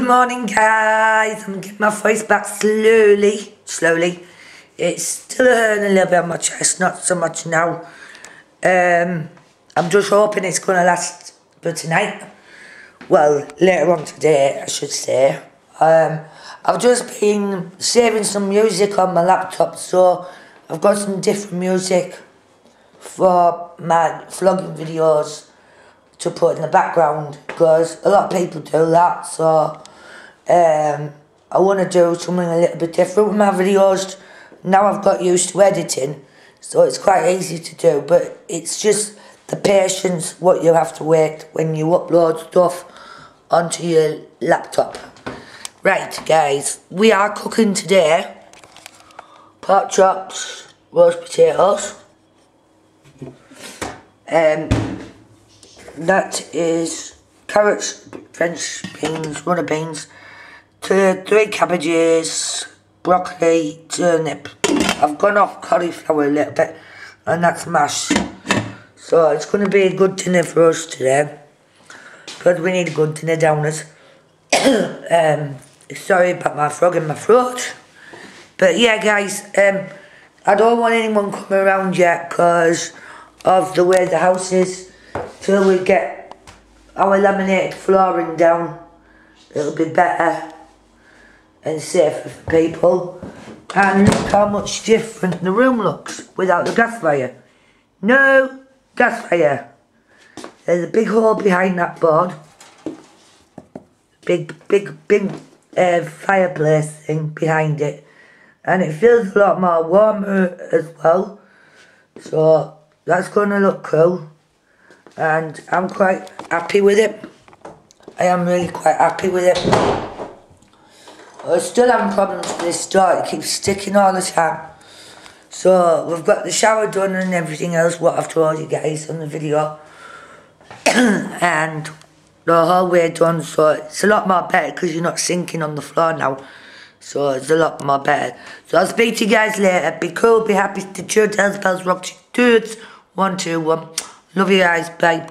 morning, guys. I'm getting my voice back slowly. It's still hurting a little bit on my chest, not so much now. I'm just hoping it's going to last for tonight. Well, later on today, I should say. I've just been saving some music on my laptop, so I've got some different music for my vlogging videos to put in the background, because a lot of people do that. So I want to do something a little bit different with my videos. Now I've got used to editing, so it's quite easy to do, but it's just the patience what you have to wait when you upload stuff onto your laptop. Right, guys, we are cooking today pork chops, roast potatoes. That is carrots, French beans, runner beans, 3 cabbages, broccoli, turnip. I've gone off cauliflower a little bit, and that's mashed. So it's going to be a good dinner for us today, because we need a good dinner down us. Sorry about my frog in my throat. But yeah, guys, I don't want anyone coming around yet because of the way the house is. Till we get our laminated flooring down, it'll be better and safer for people. And look how much different the room looks without the gas fire. No gas fire. There's a big hole behind that board. Big fireplace thing behind it. And it feels a lot more warmer as well. So that's going to look cool. And I'm quite happy with it. I am really quite happy with it. I still having problems with this door. It keeps sticking all the time. So we've got the shower done and everything else, what I've told you guys on the video. And the hallway done, so it's a lot more better because you're not sinking on the floor now. So it's a lot more better. So I'll speak to you guys later. Be cool, be happy, stay tuned, tell the bells, rock, dudes. 1, 2, 1. Love you guys, bye.